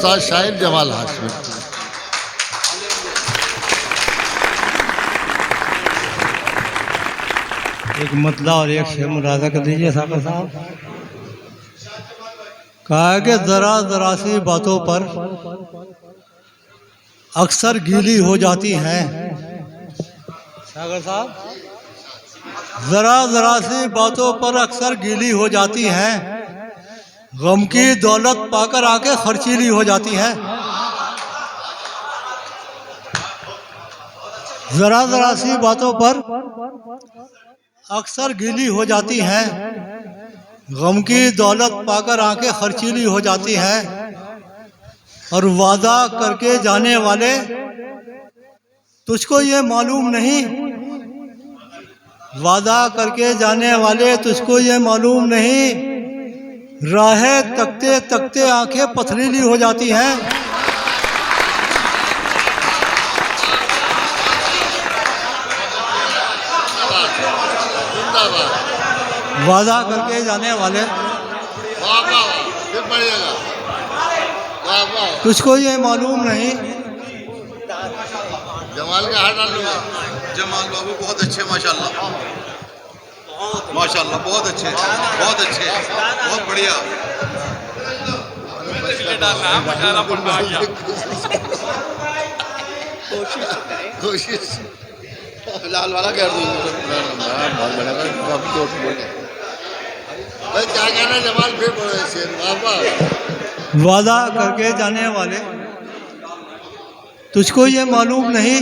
उस्ताद शाहिद जमाल हाशमी। एक मतला और एक शेर मुलाजा कर दीजिए साकर साहब। कहा कि जरा जरा सी बातों पर अक्सर गीली हो जाती हैं। सागर साहब, जरा जरा सी बातों पर अक्सर गीली हो जाती हैं, गम की दौलत पाकर आके खर्चीली हो जाती हैं। जरा जरा सी बातों पर अक्सर गीली हो जाती हैं, गम की दौलत पाकर आंखें खर्चीली हो जाती हैं। और वादा करके जाने वाले तुझको ये मालूम नहीं, वादा करके जाने वाले तुझको ये मालूम नहीं, राहें तकते तकते आंखें पथरीली हो जाती हैं। वादा करके जाने वाले तुझको ये मालूम नहीं। जमाल का हाथ डाल दूंगा। जमाल बाबू बहुत अच्छे, माशाल्लाह माशाल्लाह, बहुत अच्छे, बहुत अच्छे, बहुत बढ़िया। कोशिश लाल वाला कर दूंगा। बहुत बड़ा भाई, क्या कहना जमाल, फिर बोले शेर। वाह। वादा करके जाने वाले तुझको ये मालूम नहीं,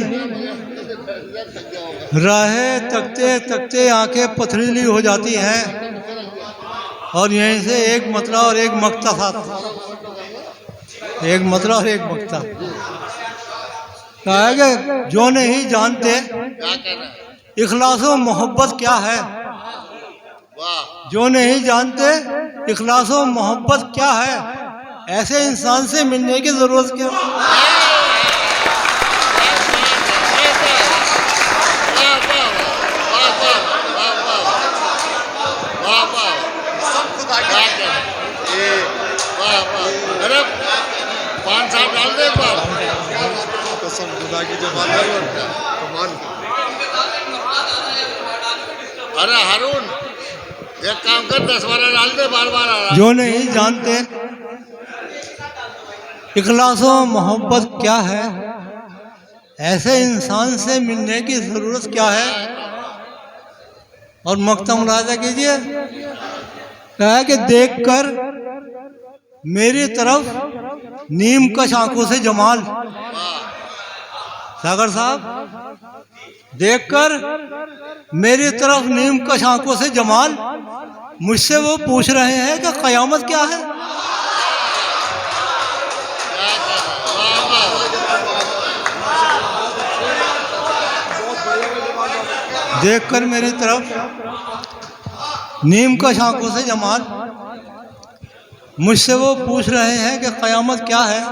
राहें तकते तकते आंखें पथरीली हो जाती हैं। और यहीं से एक मतला और एक मक्ता था, एक मतला और एक मक्ता। कहा कि जो नहीं जानते क्या कहना है? इखलास व मोहब्बत क्या है, वाह। जो नहीं जानते इखलास व मोहब्बत क्या है, ऐसे इंसान से मिलने की जरूरत क्या। अरे 5 साल डाल दे पर कसम खुदा की जमाल कमाल। अरे हारून, एक काम कर, 10-12 डाल दे, बार बार आ रहा। जो नहीं जानते इखलास व मोहब्बत क्या है, ऐसे इंसान से मिलने की जरूरत क्या है। और मक्ता मुलाजा कीजिए। कहा कि देखकर मेरी तरफ नीम कश आंखों से जमाल। सागर साहब, देखकर मेरी तरफ नीम कश आंखों से जमाल, मुझसे वो पूछ रहे हैं कि कयामत क्या है। देखकर मेरी तरफ नीम कश आंखों से जमाल, मुझसे वो पूछ रहे हैं कि कयामत क्या है।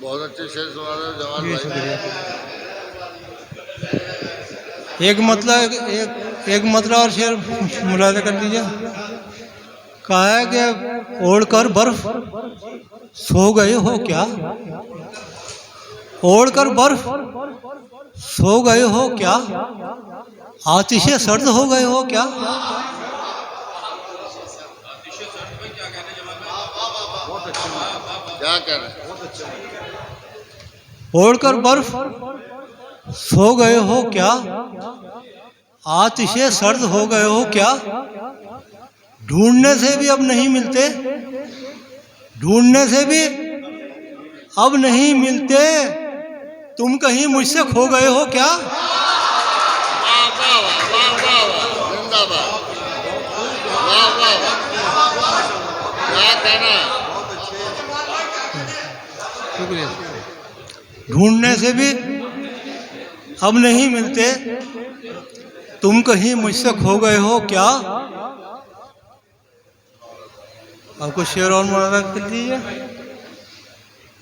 बहुत अच्छे शेर सुना रहे जवान भाई। एक मतला और शेर मुलाजा कर लीजिए। कहा है कि ओढ़कर बर्फ सो गए हो क्या, ओढ़कर बर्फ सो गए हो क्या, आतिशे सर्द हो गए हो क्या। क्या कह रहे हैं? ओढ़कर बर्फ सो गए हो क्या, आतिशे सर्द हो गए हो क्या। ढूंढने से भी अब नहीं मिलते, ढूंढने से भी अब नहीं मिलते, तुम कहीं मुझसे खो गए हो क्या। वाह वाह वाह वाह वाह, जिंदाबाद। वाह वाह वाह, क्या कहना है? शुक्रिया। ढूंढने से भी अब नहीं मिलते, तुम कहीं मुझसे खो गए हो क्या। और कुछ शेर और मुरादा कर लीजिए।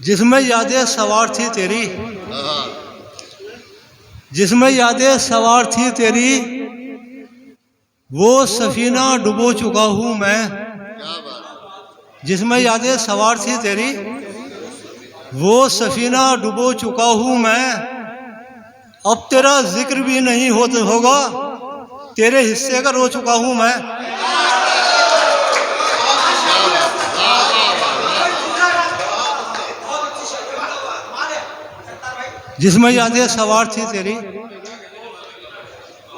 जिसमें यादें सवार थी तेरी, हाँ, जिसमें यादें सवार थी तेरी, वो सफीना डुबो चुका हूँ मैं। क्या बात। जिसमें यादें सवार थी तेरी, वो सफीना डुबो चुका हूँ मैं। अब तेरा जिक्र भी नहीं होगा, तेरे हिस्से का रो चुका हूँ मैं। जिसमें यादें सवार थी तेरी,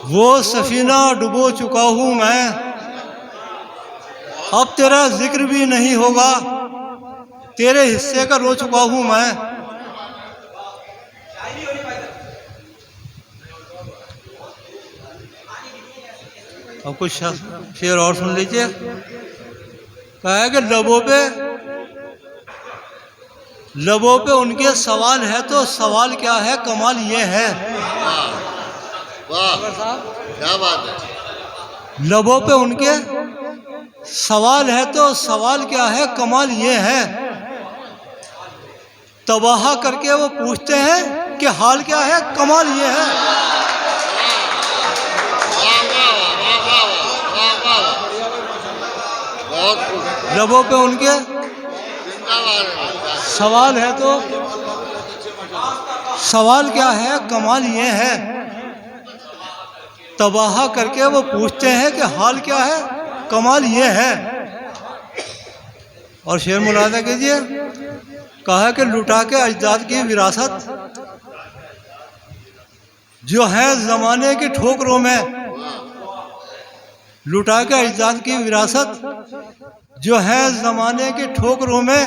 वो सफीना डुबो चुका हूँ मैं। अब तेरा जिक्र भी नहीं होगा, तेरे हिस्से का रो चुका हूँ मैं। और कुछ शेर और सुन लीजिए। कहा है कि लबों पे उनके सवाल है, तो सवाल क्या है, कमाल ये है। वाह, क्या बात है। लबों पे उनके सवाल है, तो सवाल क्या है, कमाल ये है। तबाह करके वो पूछते हैं कि हाल क्या है, कमाल ये है। लबों पे उनके सवाल है, तो सवाल क्या है, कमाल ये है। तबाह करके वो पूछते हैं कि हाल क्या है, कमाल ये है। और शेर मुलादा कीजिए। कहा कि लुटा के अजदाद की विरासत जो है जमाने की ठोकरों में, लुटा के अजदाद की विरासत जो है जमाने की ठोकरों में,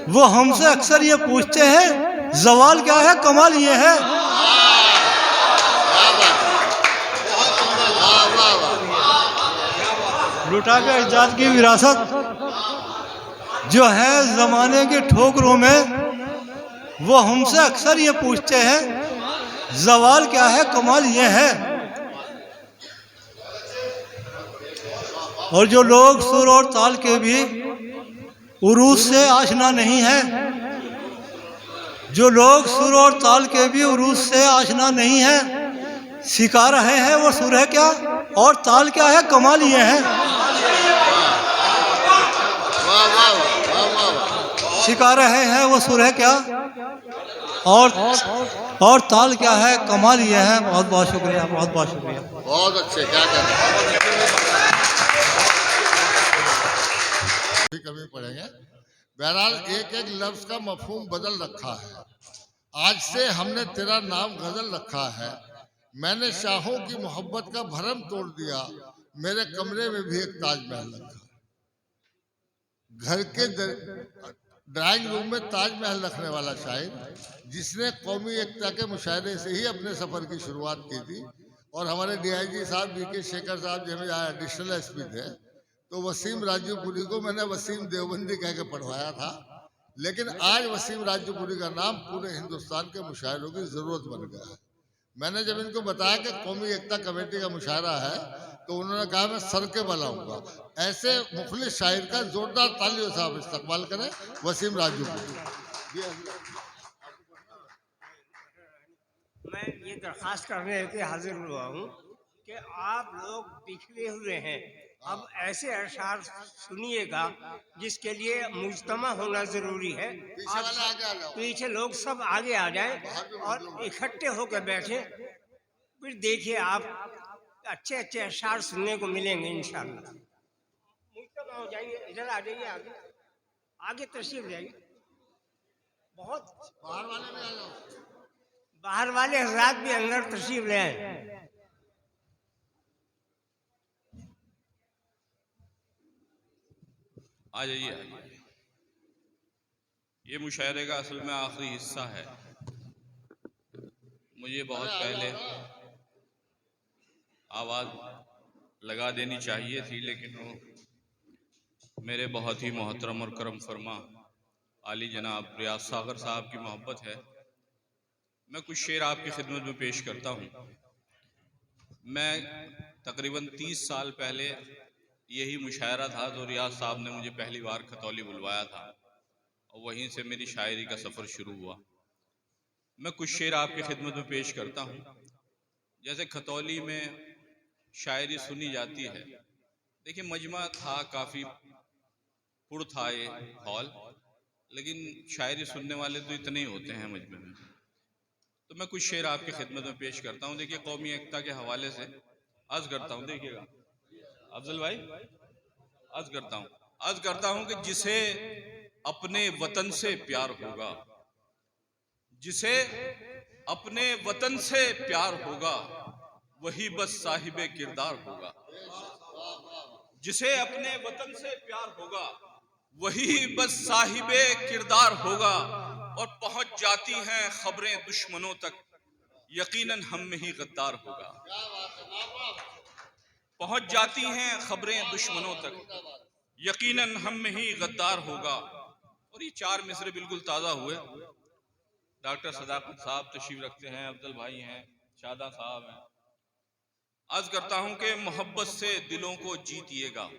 वो हमसे अक्सर ये पूछते हैं जवाल क्या है, कमाल ये है। लुटा के अजदाद की विरासत जो है जमाने की ठोकरों में, वो हमसे अक्सर ये पूछते हैं जवाल क्या है, कमाल ये है। और जो लोग सुर और ताल के भी उरूज से आशना नहीं है, जो लोग सुर और ताल के भी उरूज से आशना नहीं है, सिखा रहे हैं वो सुर है क्या और ताल क्या है, कमाल ये है। सिखा रहे हैं वो सुर है क्या और ताल क्या है, कमाल ये है। बहुत बहुत शुक्रिया, बहुत बहुत शुक्रिया। बहुत अच्छे, क्या करें, कभी पढ़ेंगे। बहरहाल एक एक लफ्ज का मफहूम बदल रखा है। आज से हमने तेरा नाम गजल रखा है। मैंने शाहों की मोहब्बत का भरम तोड़ दिया, मेरे कमरे में भी एक ताजमहल रखा। घर के ड्राइंग रूम में ताजमहल रखने वाला शायर, जिसने कौमी एकता के मुशायरे से ही अपने सफर की शुरुआत की थी। और हमारे डीआईजी साहब बीके शेखर साहब जब एडिशनल एसपी थे, तो वसीम राजूपुरी को मैंने वसीम देवबंदी कह के पढ़वाया था। लेकिन आज वसीम राजूपुरी का नाम पूरे हिंदुस्तान के मुशायरों की जरूरत बन गया है। मैंने जब इनको बताया कि कौमी एकता कमेटी का मुशायरा है, तो उन्होंने कहा मैं सर के बनाऊंगा। ऐसे मुखलिस शायर का जोरदार तालियों से आप इस्तकबाल करें वसीम राजूपुरी। मैं ये दरख्वास्त करने के हाजिर हुआ हूँ कि आप लोग पिछड़े हुए हैं, अब ऐसे अशार सुनिएगा जिसके लिए मुजतमा होना जरूरी है। पीछे लोग सब आगे आ जाएं और इकट्ठे होकर बैठे, फिर देखिए आप अच्छे अच्छे अशार सुनने को मिलेंगे इंशाअल्लाह। मुजतमा हो जाइए, इधर आ जाइए, आगे आगे तशरीफ जाइए। बहुत बाहर वाले में आ जाओ, बाहर वाले हजरात भी अंदर तशरीफ ले आए। आ जाइए, आ जाइए। ये मुशायरे का असल में आखिरी हिस्सा है। मुझे बहुत पहले आवाज़ लगा देनी चाहिए थी, लेकिन वो मेरे बहुत ही मोहतरम और करम फरमा आली जनाब रियाज सागर साहब की मोहब्बत है। मैं कुछ शेर आपकी खिदमत में पेश करता हूँ। मैं तकरीबन 30 साल पहले यही मुशायरा था तो रियाज साहब ने मुझे पहली बार खतौली बुलवाया था और वहीं से मेरी शायरी का सफ़र शुरू हुआ। मैं कुछ शेर आपकी खिदमत में पेश करता हूँ। जैसे खतौली में शायरी सुनी जाती है, देखिए मजमा था, काफ़ी पुर था ये हॉल, लेकिन शायरी सुनने वाले तो इतने ही होते हैं मजमे में। तो मैं कुछ शेर आपकी खिदमत में पेश करता हूँ। देखिए कौमी एकता के हवाले से अर्ज करता हूँ, देखिएगा अफजल भाई, अर्ज करता हूँ कि जिसे अपने वतन से प्यार होगा, जिसे अपने वतन से प्यार होगा, वही बस साहिबे किरदार होगा। जिसे अपने वतन से प्यार होगा, वही बस साहिबे किरदार होगा। और पहुंच जाती हैं खबरें दुश्मनों तक, यकीनन हम में ही गद्दार होगा। पहुंच जाती हैं खबरें दुश्मनों तक, यकीनन हम में ही गद्दार होगा। और ये चार मिसरे बिल्कुल ताज़ा हुए। डॉक्टर सदाकत साहब तशरीफ रखते हैं, अफजल भाई हैं, शादा साहब हैं। अर्ज करता हूं कि मोहब्बत से दिलों को जीतिएगा,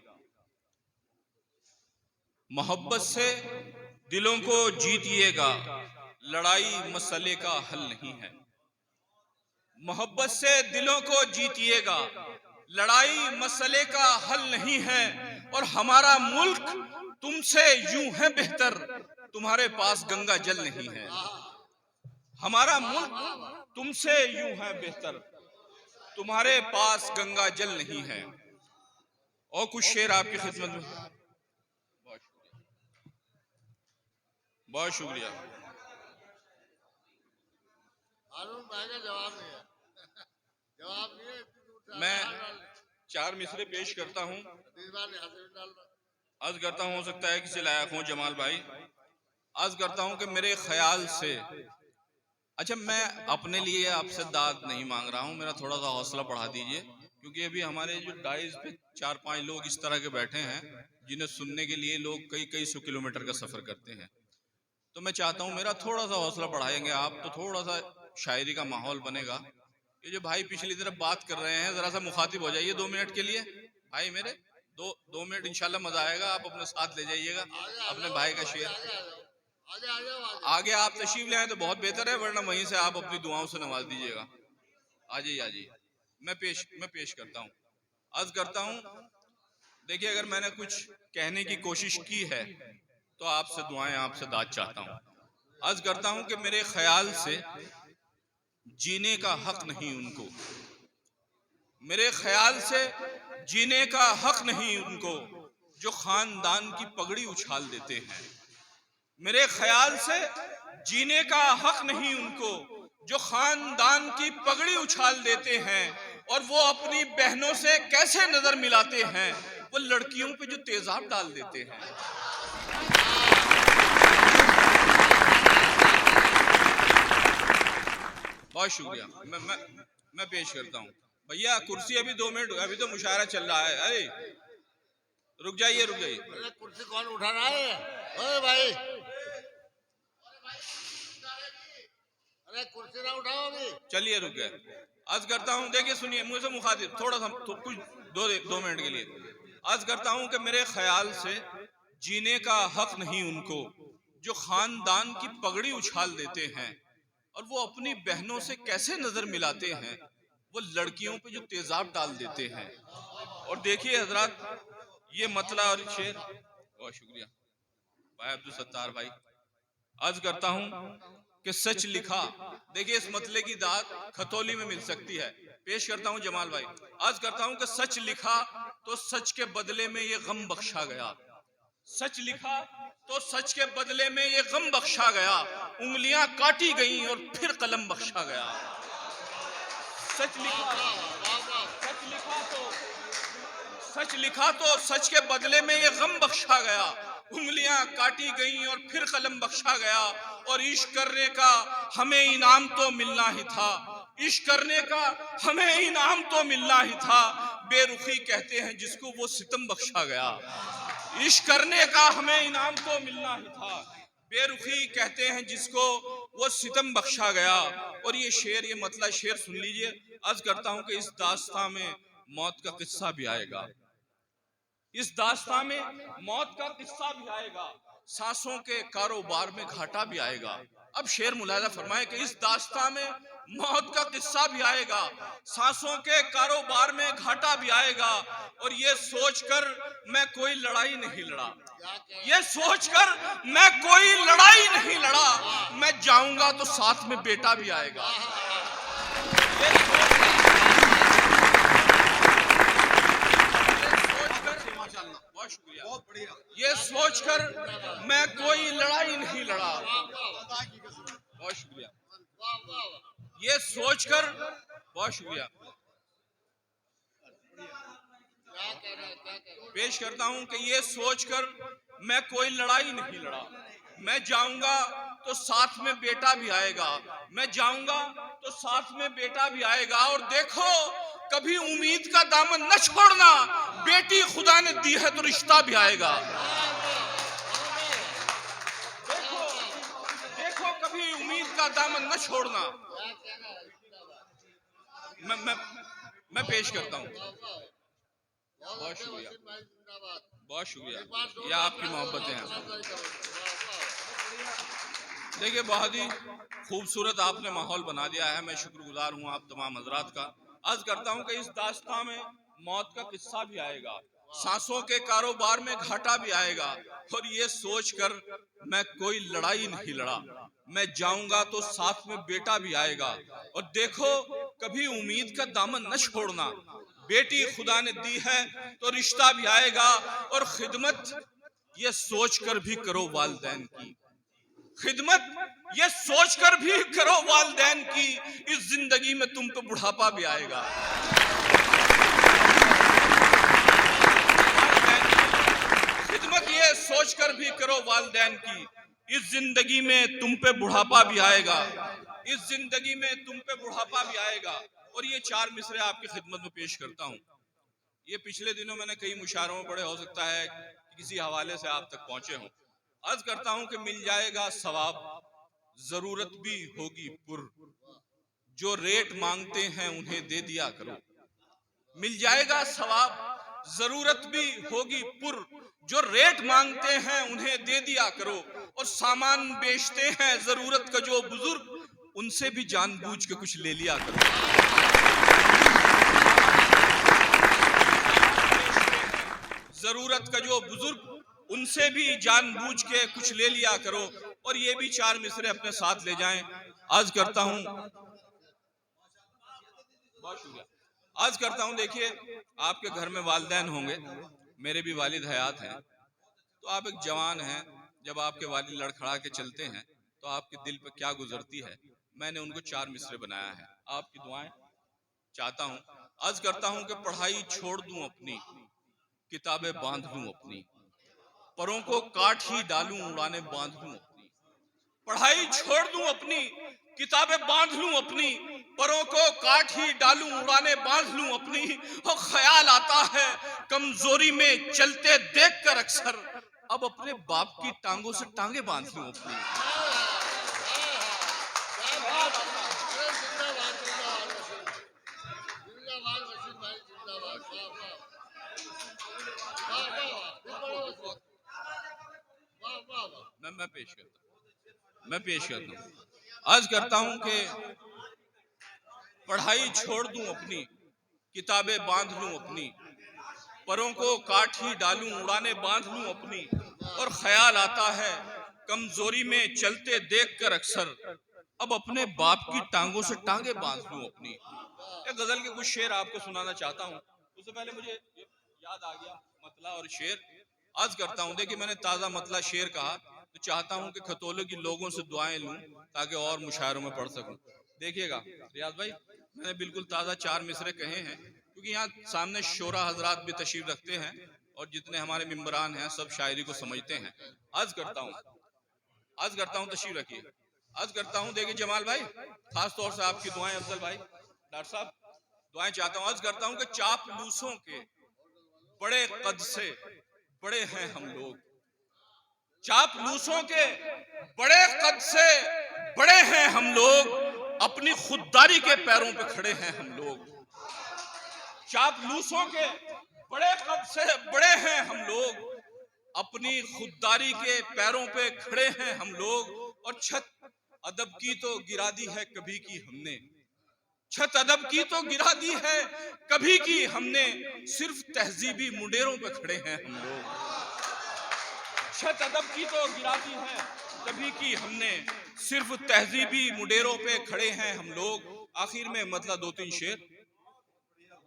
मोहब्बत से दिलों को जीतिएगा, लड़ाई मसले का हल नहीं है। मोहब्बत से दिलों को जीतिएगा, लड़ाई मसले का हल नहीं है। और हमारा मुल्क तुमसे यूं है बेहतर, तुम्हारे पास गंगा जल नहीं है। हमारा मुल्क तुमसे यूं है बेहतर, तुम्हारे पास गंगा जल नहीं है। और कुछ शेर आपकी खिदमत में। बहुत शुक्रिया। हारून भाई का जवाब नहीं है, जवाब नहीं है। मैं चार मिसरे पेश करता हूँ, अर्ज करता हूँ, हो सकता है किसी लायक हूँ जमाल भाई। अर्ज करता हूँ कि मेरे ख्याल से, अच्छा मैं अपने लिए आपसे दाद नहीं मांग रहा हूँ, मेरा थोड़ा सा हौसला बढ़ा दीजिए, क्योंकि अभी हमारे जो डाइस पे 4-5 लोग इस तरह के बैठे हैं जिन्हें सुनने के लिए लोग कई सौ किलोमीटर का सफर करते हैं। तो मैं चाहता हूँ मेरा थोड़ा सा हौसला बढ़ाएंगे आप तो थोड़ा सा शायरी का माहौल बनेगा। ये जो भाई पिछली तरफ बात कर रहे हैं, जरा सा मुखातिब हो जाइए 2 मिनट के लिए। भाई मेरे दो मिनट, इंशाल्लाह मजा आएगा। आप अपने साथ ले जाइएगा अपने भाई का शेर। आगे आप तशरीफ ले आए तो बहुत बेहतर है, वरना वहीं से आप अपनी दुआओं से नवाज दीजिएगा। आ जाइए। मैं पेश करता हूँ, अर्ज करता हूँ। देखिए अगर मैंने कुछ कहने की कोशिश की है तो आपसे दुआएं, आपसे दाद चाहता हूँ। अर्ज करता हूँ कि मेरे ख्याल से जीने का हक नहीं उनको, मेरे ख्याल से जीने का हक नहीं उनको, जो खानदान की पगड़ी उछाल देते हैं। मेरे ख्याल से जीने का हक नहीं उनको, जो खानदान की पगड़ी उछाल देते हैं। और वो अपनी बहनों से कैसे नजर मिलाते हैं, वो लड़कियों पे जो तेजाब डाल देते हैं। बहुत शुक्रिया। मैं पेश करता हूँ। भैया कुर्सी अभी 2 मिनट, अभी तो मुशायरा चल रहा है। अरे रुक जाइए। कुर्सी कौन उठा रहा है? ओए भाई, अरे कुर्सी ना उठाओ अभी। चलिए रुक गए। अर्ज करता हूँ, देखिए सुनिए, मुझसे मुखातिब थोड़ा सा कुछ 2 मिनट के लिए। अर्ज करता हूँ कि मेरे ख्याल से जीने का हक नहीं उनको, जो खानदान की पगड़ी उछाल देते हैं। और वो अपनी बहनों से कैसे नजर मिलाते हैं, वो लड़कियों पे जो तेजाब डाल देते हैं। और देखिए हजरात, ये मतला और शेर। बहुत शुक्रिया भाई अब्दुल सत्तार भाई। अर्ज करता हूँ कि सच लिखा, देखिए इस मतले की दाद खतौली में मिल सकती है। पेश करता हूँ जमाल भाई। अर्ज करता हूँ कि सच लिखा तो सच के बदले में ये गम बख्शा गया। सच लिखा तो सच के बदले में ये गम बख्शा गया। उंगलियां काटी गईं और फिर कलम बख्शा गया। सच लिखा तो सच के बदले में ये गम बख्शा गया। उंगलियां काटी गईं और फिर कलम बख्शा गया। और इश्क करने का हमें इनाम तो मिलना ही था, इश्क करने का हमें इनाम तो मिलना ही था। बेरुखी कहते हैं जिसको, वो सितम बख्शा गया। इश्क करने का हमें इनाम तो मिलना ही था, बेरुखी कहते हैं जिसको, वो सितम बख्शा गया। और ये शेर, ये मतला शेर सुन लीजिए। अर्ज करता हूं कि इस दास्तां में मौत का किस्सा भी आएगा। इस दास्तां में मौत का किस्सा भी आएगा, सांसों के कारोबार में घाटा भी आएगा। अब शेर मुलाजा फरमाए कि इस दास्तां में मौत का किस्सा भी आएगा, सांसों के कारोबार में घाटा भी आएगा, और ये सोचकर मैं कोई लड़ाई नहीं लड़ा, ये सोचकर मैं कोई लड़ाई नहीं लड़ा, मैं जाऊंगा तो साथ में बेटा भी आएगा। बहुत शुक्रिया, बहुत बढ़िया। ये सोचकर मैं कोई लड़ाई नहीं लड़ा, बहुत शुक्रिया। ये सोचकर, बहुत शुक्रिया, पेश करता हूं कि ये सोचकर मैं कोई लड़ाई नहीं लड़ा, मैं जाऊंगा तो साथ में बेटा भी आएगा, मैं जाऊंगा तो साथ में बेटा भी आएगा। और देखो कभी उम्मीद का दामन न छोड़ना, बेटी खुदा ने दी है तो रिश्ता भी आएगा। देखो देखो कभी उम्मीद का दामन न छोड़ना। मैं पेश करता हूं, बहुत शुक्रिया, बहुत शुक्रिया, यह आपकी मोहब्बतें हैं। देखिए बहुत ही खूबसूरत आपने माहौल बना दिया है, मैं शुक्रगुजार हूँ आप तमाम हजरात का। अर्ज करता हूँ कि इस दास्तां में मौत का किस्सा भी आएगा, सांसों के कारोबार में घाटा भी आएगा, और ये सोचकर मैं कोई लड़ाई नहीं लड़ा, मैं जाऊंगा तो साथ में बेटा भी आएगा। और देखो कभी उम्मीद का दामन न छोड़ना, बेटी खुदा ने दी है तो रिश्ता भी आएगा। और खिदमत ये सोचकर भी करो वालिदैन की, खिदमत ये सोचकर भी करो वालिदैन की, इस जिंदगी में तुम पे बुढ़ापा भी आएगा। खिदमत ये सोचकर भी करो वालिदैन की, इस जिंदगी में तुम पे बुढ़ापा भी आएगा, इस जिंदगी में तुम पे बुढ़ापा भी आएगा। और ये चार मिसरे आपकी खिदमत में पेश करता हूँ। ये पिछले दिनों मैंने कई मुशारों में पढ़े, हो सकता है कि किसी हवाले से आप तक पहुंचे हों। अर्ज करता हूं कि मिल जाएगा सवाब, जरूरत भी होगी पुर, जो रेट मांगते हैं उन्हें दे दिया करो। मिल जाएगा सवाब, जरूरत भी होगी पुर, जो रेट मांगते हैं उन्हें दे दिया करो। और सामान बेचते हैं जरूरत का जो बुजुर्ग, उनसे भी जानबूझ के कुछ ले लिया करो। जरूरत का जो बुजुर्ग, उनसे भी जानबूझ के कुछ ले लिया करो। और ये भी चार मिसरे अपने साथ ले जाएं। आज करता हूं, बहुत शुक्रिया, आज करता हूं, देखिए आपके घर में वालिदैन होंगे, मेरे भी वालिद हयात हैं, तो आप एक जवान हैं, जब आपके वालिद लड़खड़ा के चलते हैं तो आपके दिल पे क्या गुजरती है। मैंने उनको चार मिसरे बनाया है, आपकी दुआएं चाहता हूं। आज करता हूं कि पढ़ाई छोड़ दूं अपनी, किताबें बांध लूं अपनी, परों को काट ही डालूं उड़ाने बांध लूं अपनी। पढ़ाई छोड़ दूं अपनी, किताबें बांध लूं अपनी, परों को काट ही डालूं उड़ाने बांध लूं अपनी। और ख्याल आता है कमजोरी में चलते देखकर अक्सर, अब अपने बाप की टांगों से टांगे बांध लूं अपनी। मैं पेश करता हूं, आज करता हूं कि पढ़ाई छोड़ दूं अपनी, किताबें बांध लूं अपनी, परों को काट ही डालूं उड़ाने बांध लूं अपनी। और ख्याल आता है कमजोरी में चलते देखकर अक्सर, अब अपने बाप की टांगों से टांगे बांध लूं अपनी। एक गजल के कुछ शेर आपको सुनाना चाहता हूं। उससे पहले मुझे याद आ गया मतला और शेर, आज करता हूं। देखिए मैंने ताजा मतला शेर कहा, तो चाहता हूं कि खतौले की लोगों से दुआएं लूं ताकि और मुशायरों में पढ़ सकूं। देखिएगा रियाज भाई, मैंने बिल्कुल ताजा चार मिसरे कहे हैं, क्योंकि यहाँ सामने शोरा हजरात भी तशरीफ रखते हैं और जितने हमारे मिंबरान हैं सब शायरी को समझते हैं। आज करता हूँ, तशरीफ रखिए। आज करता हूँ, देखिए जमाल भाई, खास तौर से आपकी दुआएं, अफजल भाई, डॉक्टर साहब, दुआएं चाहता हूँ। आज करता हूँ कि चापलूसों के बड़े कद से बड़े हैं हम लोग, चापलूसों के बड़े कद से बड़े हैं हम लोग, अपनी खुददारी के पैरों पे खड़े हैं हम लोग। चापलूसों के बड़े कद से बड़े हैं हम लोग, अपनी खुददारी के पैरों पे खड़े हैं हम लोग, और छत अदब की तो गिरा दी है कभी की हमने, छत अदब की तो गिरा दी है कभी की हमने, सिर्फ तहजीबी मुंडेरों पे खड़े हैं हम लोग। छत अदब की तो गिरा दी है कभी की हमने, सिर्फ तहजीबी मुंडेरों पे खड़े हैं हम लोग। आखिर में मतलब 2-3 शेर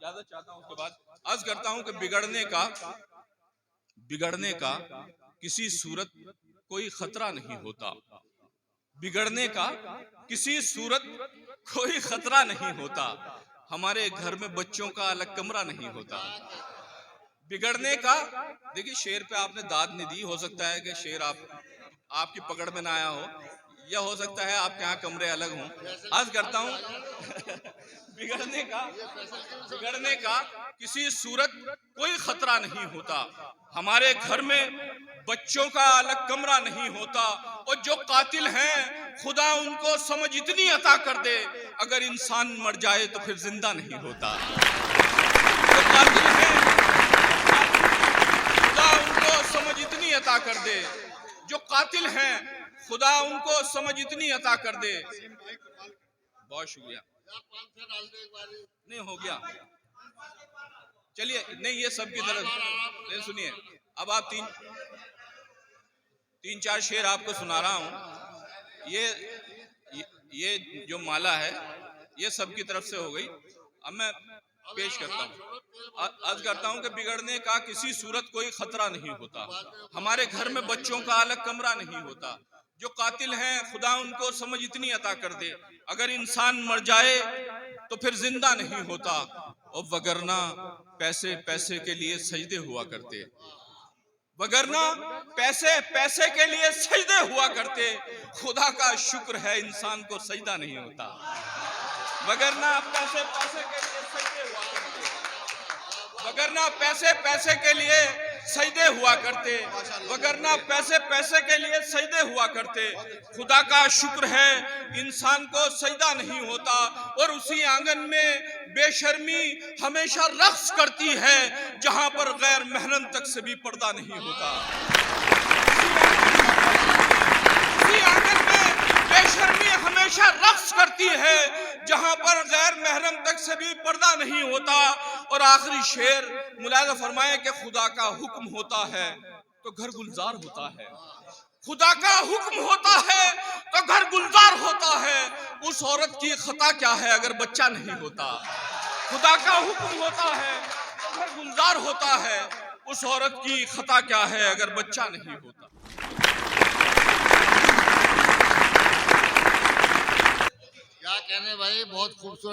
ज्यादा चाहता हूं, उसके बाद अर्ज करता हूं कि बिगड़ने का किसी सूरत कोई खतरा नहीं होता, बिगड़ने का किसी सूरत कोई खतरा नहीं होता, हमारे घर में बच्चों का अलग कमरा नहीं होता। बिगड़ने का, देखिए शेर पे आपने दाद नहीं दी, हो सकता है कि शेर आपकी पकड़ में ना आया हो, या हो सकता है आपके यहाँ कमरे अलग हों। अर्ज करता हूं बिगड़ने का किसी सूरत कोई खतरा नहीं होता, हमारे घर में बच्चों का अलग कमरा नहीं होता, और जो कातिल हैं खुदा उनको समझ इतनी अता कर दे, अगर इंसान मर जाए तो फिर जिंदा नहीं होता। जो कातिल हैं खुदा उनको समझ इतनी अता कर दे, जो कातिल हैं खुदा उनको समझ इतनी अता कर दे। बहुत शुक्रिया। नहीं हो गया, चलिए, नहीं ये सबकी तरफ नहीं, सुनिए अब आप तीन चार शेर आपको सुना रहा हूं। ये जो माला है ये सबकी तरफ से हो गई। अब मैं पेश करता हूँ, अर्ज करता हूँ कि बिगड़ने का किसी सूरत कोई खतरा नहीं होता, हमारे घर में बच्चों का अलग कमरा नहीं होता, जो कातिल हैं खुदा उनको समझ इतनी अता कर दे, अगर इंसान मर जाए तो फिर जिंदा नहीं होता, और वगरना पैसे पैसे के लिए सजदे हुआ करते, वगरना पैसे पैसे के लिए सजदे हुआ करते, खुदा का शुक्र है इंसान को सजदा नहीं होता। वगरना पैसे पैसे के लिए सजदे हुआ करते, वगरना पैसे पैसे के लिए सजदे हुआ करते, वगरना पैसे पैसे के लिए सजदे हुआ करते, खुदा का शुक्र है इंसान को सजदा नहीं होता, और उसी आंगन में बेशर्मी हमेशा रक्स करती है जहां पर गैर महरम तक से भी पर्दा नहीं होता। उसी आंगन में बेशर्मी हमेशा रक्स करती है जहां पर गैर महरम तक से भी पर्दा नहीं होता। और आखिरी शेर मुलाहिजा फरमाए कि खुदा का हुक्म होता है तो घर गुलजार होता है, खुदा का हुक्म होता है तो घर गुलजार होता है, उस औरत की खता क्या है अगर बच्चा नहीं होता। खुदा का हुक्म होता है तो घर गुलजार होता है, उस औरत की खता क्या है अगर बच्चा नहीं होता। क्या कहने भाई, बहुत खूबसूरत।